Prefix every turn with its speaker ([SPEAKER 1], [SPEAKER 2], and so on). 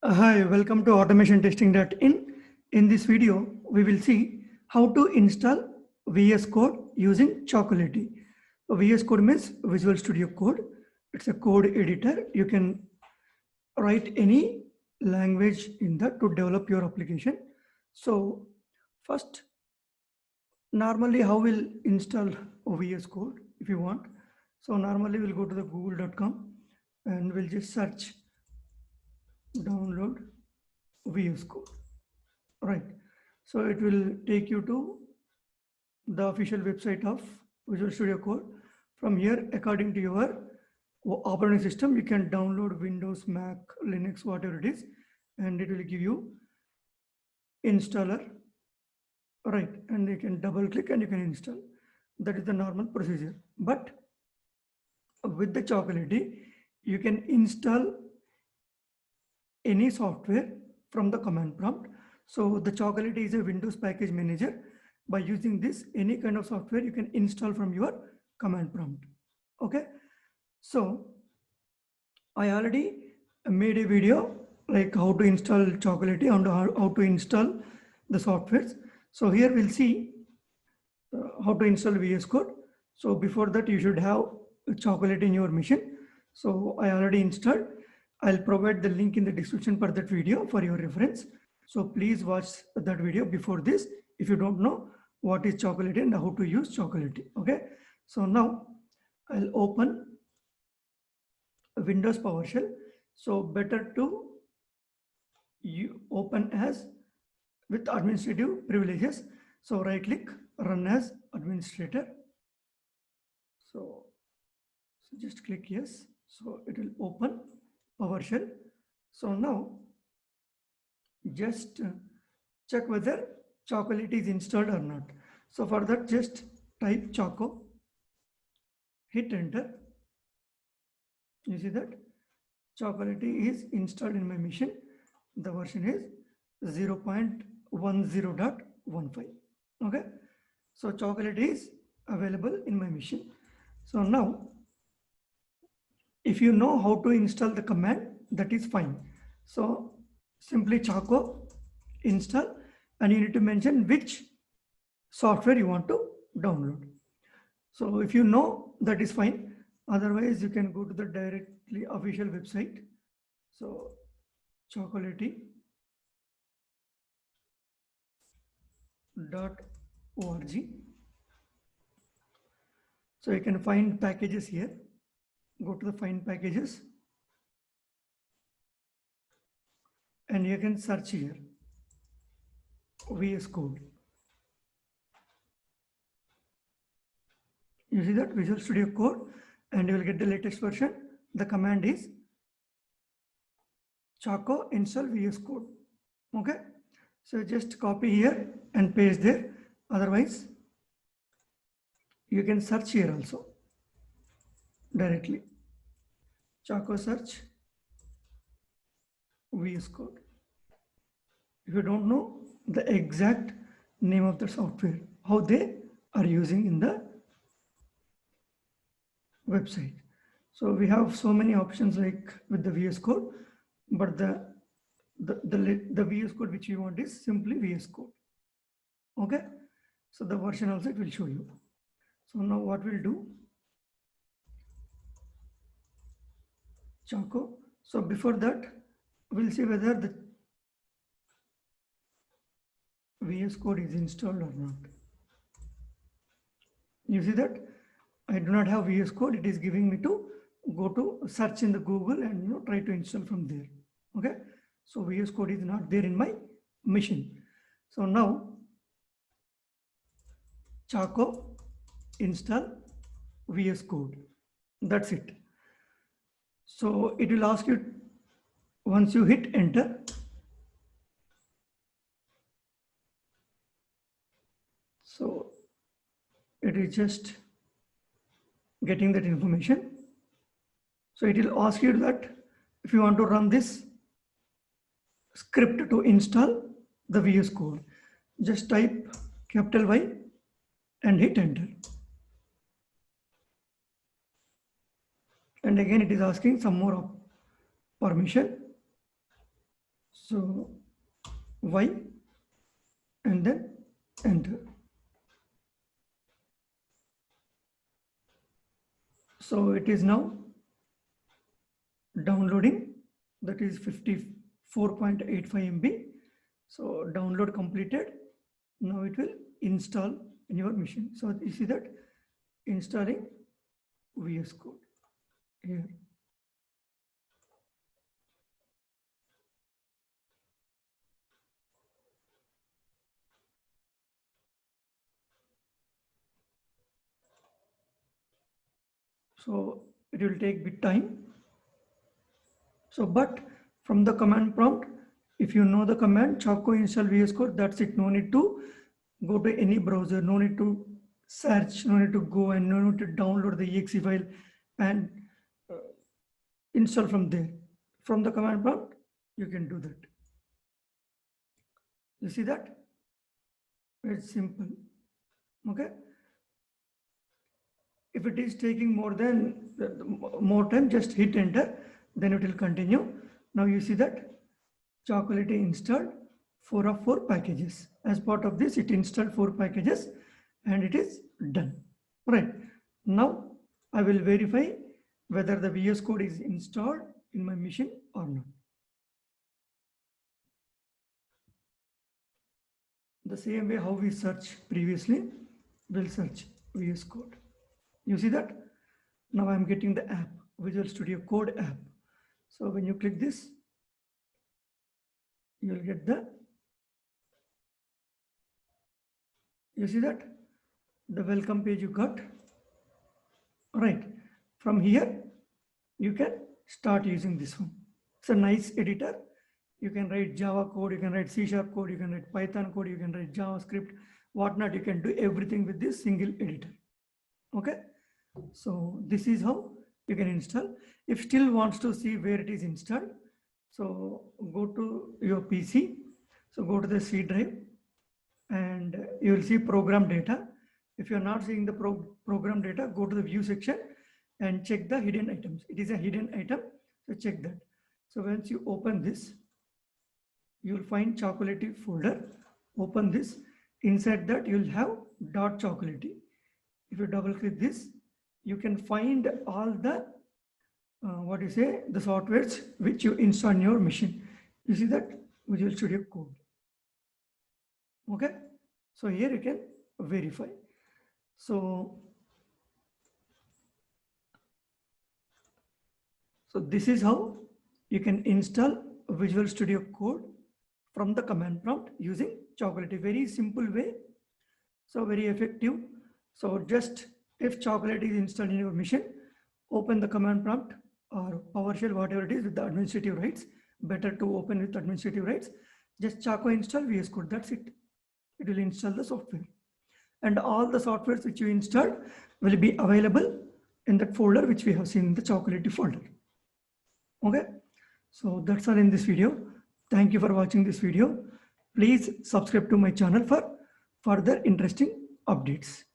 [SPEAKER 1] Hi, welcome to automationtesting.in. In this video, we will see how to install VS Code using Chocolatey. VS Code means Visual Studio Code. It's a code editor. You can write any language in that to develop your application. So first, normally how we'll install VS Code if you want. So normally we'll go to the google.com and we'll just search download VS Code. Right. So it will take you to the official website of Visual Studio Code. From here, according to your operating system, you can download Windows, Mac, Linux, whatever it is, and it will give you installer. Right. And you can double click and you can install. That is the normal procedure. But with the Chocolatey, you can install any software from the command prompt. So the Chocolatey is a Windows package manager. By using this, any kind of software you can install from your command prompt. Okay. So I already made a video like how to install Chocolatey and how to install the softwares. So here we'll see how to install VS Code. So before that, you should have Chocolatey in your machine. So I already installed. I'll provide the link in the description for that video for your reference. So please watch that video before this if you don't know what is Chocolatey and how to use Chocolatey. Okay. So now I'll open Windows PowerShell. So better to you open as with administrative privileges. So right click, run as administrator. So just click yes. So it will open PowerShell. So now just check whether Chocolatey is installed or not. So for that, just type Choco, hit enter. You see that Chocolatey is installed in my machine. The version is 0.10.15. Okay. So Chocolatey is available in my machine. So now, if you know how to install the command, that is fine. So simply Choco install, and you need to mention which software you want to download. So if you know, that is fine. Otherwise, you can go to the directly official website. So chocolatey.org. So you can find packages here. Go to the find packages and you can search here VS Code. You see that Visual Studio Code and you will get the latest version. The command is Choco install VS Code. Okay. So just copy here and paste there. Otherwise, you can search here also directly. Choco search VS Code. If you don't know the exact name of the software, how they are using in the website. So we have so many options like with the VS Code, but the VS Code which we want is simply VS Code. Okay. So the version also it will show you. So now what we'll do, Choco. So before that, we'll see whether the VS Code is installed or not. You see that I do not have VS Code. It is giving me to go to search in the Google and try to install from there. Okay. So VS Code is not there in my machine. So now Choco install VS Code. That's it. So it will ask you once you hit enter. So it is just getting that information. So it will ask you that if you want to run this script to install the VS Code, just type capital Y and hit enter. And again, it is asking some more permission. So Y and then enter. So it is now downloading, that is 54.85 MB. So download completed. Now it will install in your machine. So you see that installing VS Code here. So it will take bit time. So, but from the command prompt, if you know the command Choco install VS Code, that's it. No need to go to any browser, no need to search, no need to go and no need to download the exe file and install from there. From the command prompt, you can do that. You see that? It's simple. Okay. If it is taking more time, just hit enter, then it will continue. Now you see that Chocolatey installed 4 of 4 packages. As part of this, it installed 4 packages and it is done. Right. Now I will verify whether the VS Code is installed in my machine or not. The same way how we search previously, we'll search VS Code. You see that? Now I'm getting the app, Visual Studio Code app. So when you click this, you will get you see that? The welcome page you got. Right. From here, you can start using this one. It's a nice editor. You can write Java code, you can write C# code, you can write Python code, you can write JavaScript, whatnot. You can do everything with this single editor. Okay. So this is how you can install. If still wants to see where it is installed, so go to your PC. So go to the C drive and you will see program data. If you're not seeing the program data, go to the view section and check the hidden items. It is a hidden item, so check that. So once you open this, you will find Chocolatey folder. Open this. Inside that you will have .chocolatey. If you double click this, you can find all the the softwares which you install on your machine. You see that Visual Studio Code. Okay, so here you can verify. So this is how you can install Visual Studio Code from the command prompt using Chocolatey. Very simple way, so very effective. So just if Chocolatey is installed in your machine, open the command prompt or PowerShell, whatever it is, with the administrative rights. Better to open with administrative rights. Just Choco install VS Code. That's it. It will install the software, and all the softwares which you installed will be available in that folder which we have seen in the Chocolatey folder. Okay, so that's all in this video. Thank you for watching this video. Please subscribe to my channel for further interesting updates.